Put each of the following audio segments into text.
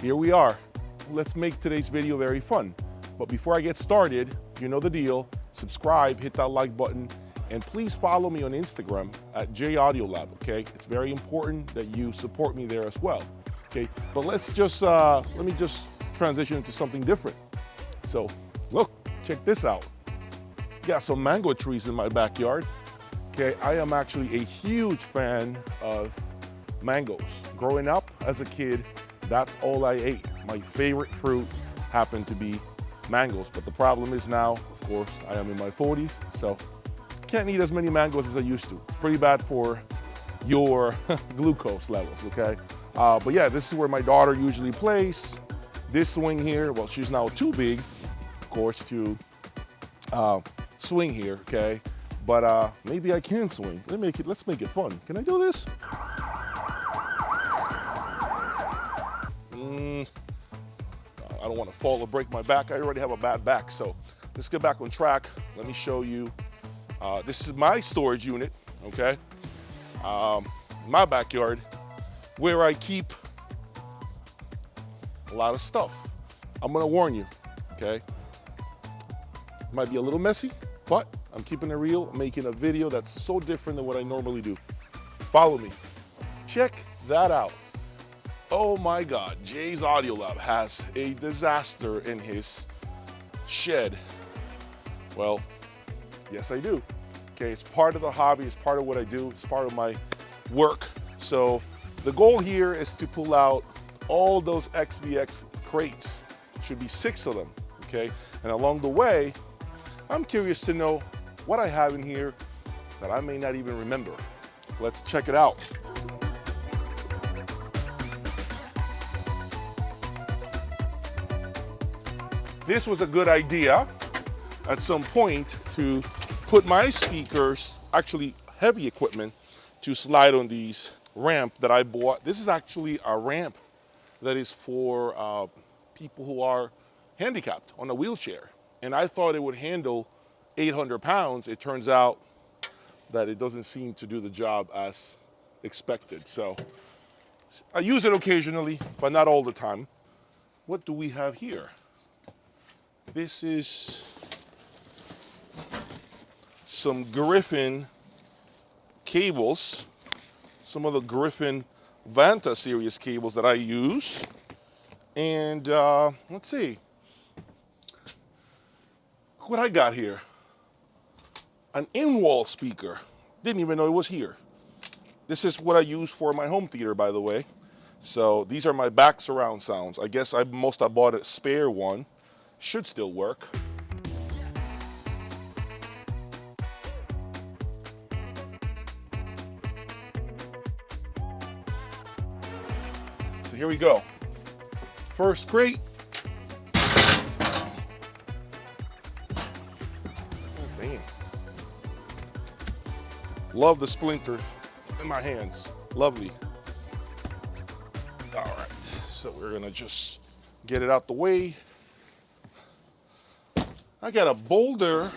here we are. Let's make today's video very fun. But before I get started, you know the deal. Subscribe, hit that like button, and please follow me on Instagram at JAudioLab, okay? It's very important that you support me there as well, okay? But let me just transition into something different. So, look, check this out. Got some mango trees in my backyard, okay? I am actually a huge fan of mangoes. Growing up as a kid, that's all I ate. My favorite fruit happened to be mangoes, but the problem is now, of course, I am in my 40s, so can't eat as many mangoes as I used to. It's pretty bad for your glucose levels, okay? But yeah, this is where my daughter usually plays. This swing here, well, she's now too big, of course, to swing here, okay? But maybe I can swing. Let's make it fun. Can I do this? I don't want to fall or break my back. I already have a bad back, so let's get back on track. Let me show you. This is my storage unit, okay? My backyard, where I keep a lot of stuff. I'm gonna warn you, okay? Might be a little messy, but I'm keeping it real, making a video that's so different than what I normally do. Follow me. Check that out. Oh my God, Jay's Audio Lab has a disaster in his shed. Well, yes I do. Okay, it's part of the hobby, it's part of what I do, it's part of my work. So the goal here is to pull out all those XBX crates. Should be 6 of them, okay? And along the way, I'm curious to know what I have in here that I may not even remember. Let's check it out. This was a good idea at some point to put my speakers, actually heavy equipment, to slide on these ramp that I bought. This is actually a ramp that is for people who are handicapped on a wheelchair. And I thought it would handle 800 pounds. It turns out that it doesn't seem to do the job as expected. So I use it occasionally, but not all the time. What do we have here? This is some Griffin cables, some of the Griffin Vanta series cables that I use. And let's see, look what I got here. An in-wall speaker. Didn't even know it was here. This is what I use for my home theater, by the way. So these are my back surround sounds. I guess I bought a spare one. Should still work. So here we go. First crate. Oh, damn. Love the splinters in my hands. Lovely. All right, so we're gonna just get it out the way. I got a Boulder,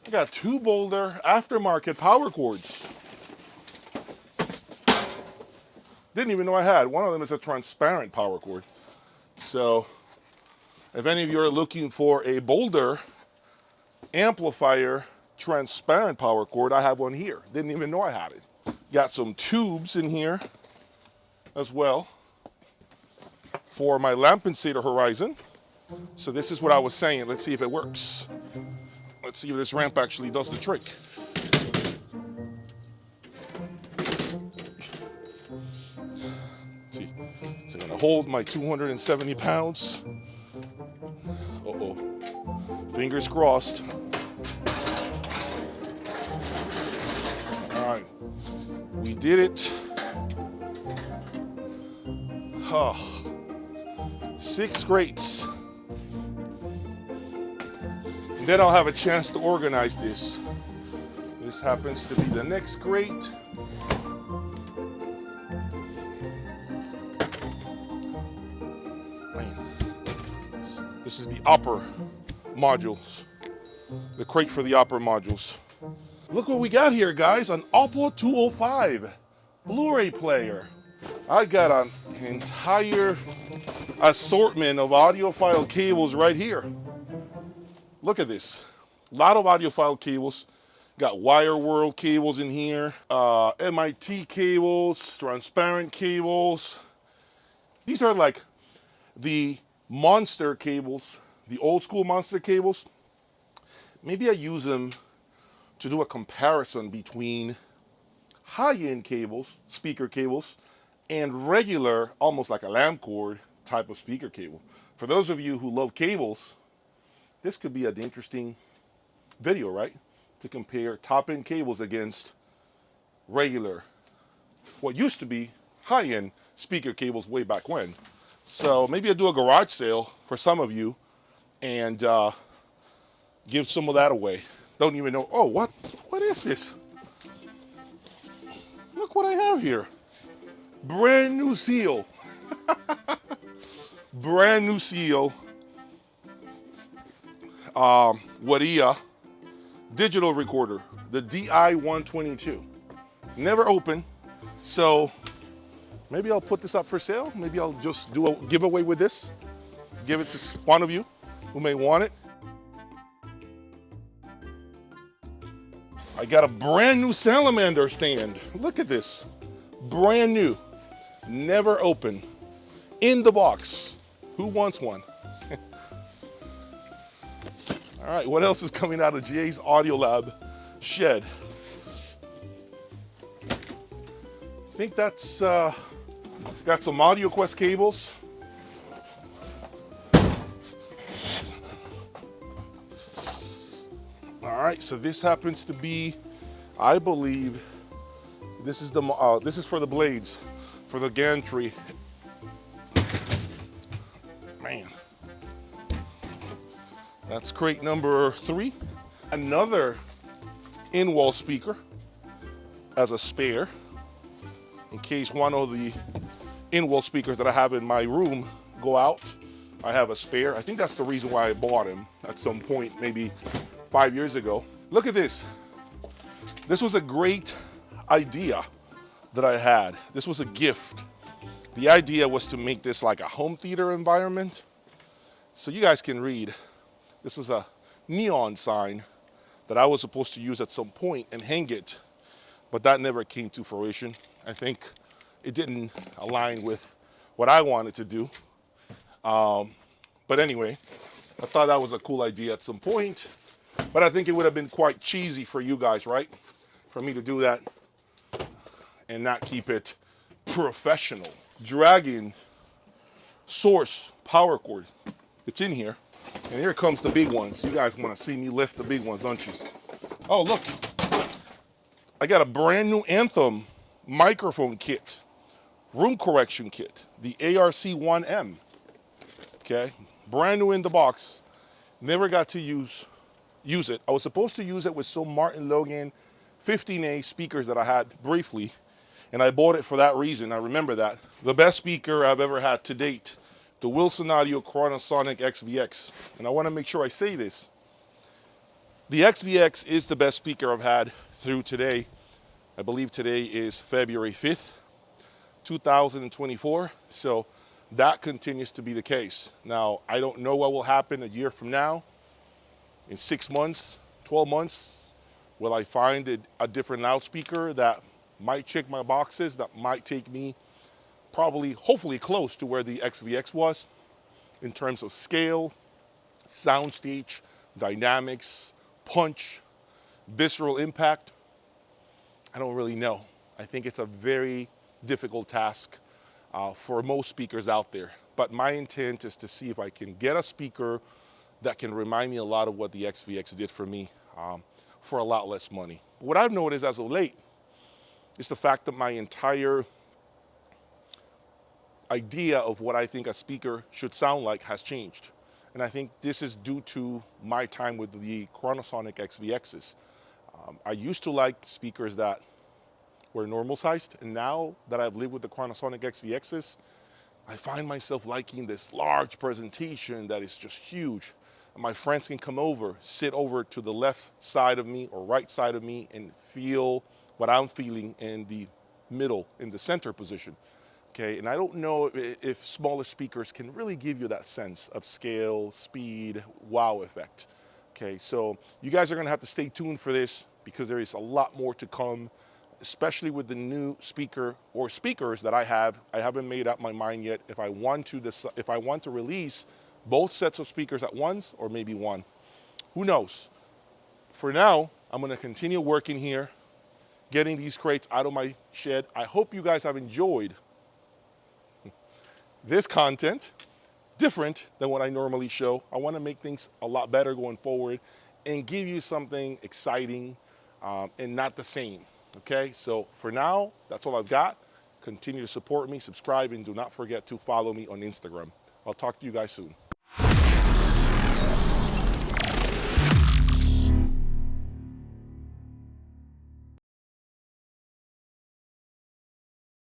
I got 2 Boulder aftermarket power cords. Didn't even know I had. One of them is a transparent power cord. So if any of you are looking for a Boulder amplifier transparent power cord, I have one here. Didn't even know I had it. Got some tubes in here as well for my Lampensator Horizon. So this is what I was saying. Let's see if it works. Let's see if this ramp actually does the trick. Let's see. So I'm gonna hold my 270 pounds. Uh-oh. Fingers crossed. All right. We did it. 6 crates. And then I'll have a chance to organize this. This happens to be the next crate. Man, this is the upper modules. The crate for the upper modules. Look what we got here, guys. An Oppo 205 Blu-ray player. I got a entire assortment of audiophile cables right here. Look at this. A lot of audiophile cables. Got Wire World cables in here, MIT cables, transparent cables. These are like the monster cables, the old school monster cables. Maybe I use them to do a comparison between high-end cables, speaker cables, and regular, almost like a lamp cord type of speaker cable. For those of you who love cables, this could be an interesting video, right? To compare top-end cables against regular, what used to be high-end speaker cables way back when. So maybe I'll do a garage sale for some of you and give some of that away. Don't even know, oh, what is this? Look what I have here. Brand new seal. Brand new seal. Wadia digital recorder, the DI-122. Never opened, so maybe I'll put this up for sale. Maybe I'll just do a giveaway with this. Give it to one of you who may want it. I got a brand new salamander stand. Look at this. Brand new. Never opened. In the box. Who wants one? All right, what else is coming out of GA's Audio Lab shed? I think that's got some AudioQuest cables. All right, so this happens to be, I believe, this is for the blades, for the gantry. Man. That's crate number 3. Another in-wall speaker as a spare in case one of the in-wall speakers that I have in my room go out. I have a spare. I think that's the reason why I bought him at some point, maybe 5 years ago. Look at this. This was a great idea that I had. This was a gift. The idea was to make this like a home theater environment. So you guys can read. This was a neon sign that I was supposed to use at some point and hang it, but that never came to fruition. I think it didn't align with what I wanted to do. But anyway, I thought that was a cool idea at some point, but I think it would have been quite cheesy for you guys, right? For me to do that and not keep it professional. Dragon Source power cord. It's in here. And here comes the big ones. You guys want to see me lift the big ones, don't you? Oh, look. I got a brand new Anthem microphone kit, room correction kit, the ARC-1M. Okay, brand new in the box. Never got to use it. I was supposed to use it with some Martin Logan 15A speakers that I had briefly, and I bought it for that reason. I remember that. The best speaker I've ever had to date. The Wilson Audio Chronosonic XVX. And I want to make sure I say this. The XVX is the best speaker I've had through today. I believe today is February 5th, 2024. So that continues to be the case. Now, I don't know what will happen a year from now. In 6 months, 12 months, will I find a different loudspeaker that might check my boxes, that might take me probably, hopefully close to where the XVX was in terms of scale, soundstage, dynamics, punch, visceral impact? I don't really know. I think it's a very difficult task for most speakers out there. But my intent is to see if I can get a speaker that can remind me a lot of what the XVX did for me for a lot less money. What I've noticed as of late is the fact that my entire idea of what I think a speaker should sound like has changed. And I think this is due to my time with the Chronosonic XVXs. I used to like speakers that were normal sized, and now that I've lived with the Chronosonic XVXs, I find myself liking this large presentation that is just huge. And my friends can come over, sit over to the left side of me or right side of me and feel what I'm feeling in the middle, in the center position. okay? And I don't know if smaller speakers can really give you that sense of scale, speed, wow effect, okay? So you guys are gonna have to stay tuned for this because there is a lot more to come, especially with the new speaker or speakers that I have. I haven't made up my mind yet if I want to release both sets of speakers at once or maybe one. Who knows? For now, I'm gonna continue working here, getting these crates out of my shed. I hope you guys have enjoyed this content, different than what I normally show. I wanna make things a lot better going forward and give you something exciting and not the same, okay? So for now, that's all I've got. Continue to support me, subscribe, and do not forget to follow me on Instagram. I'll talk to you guys soon.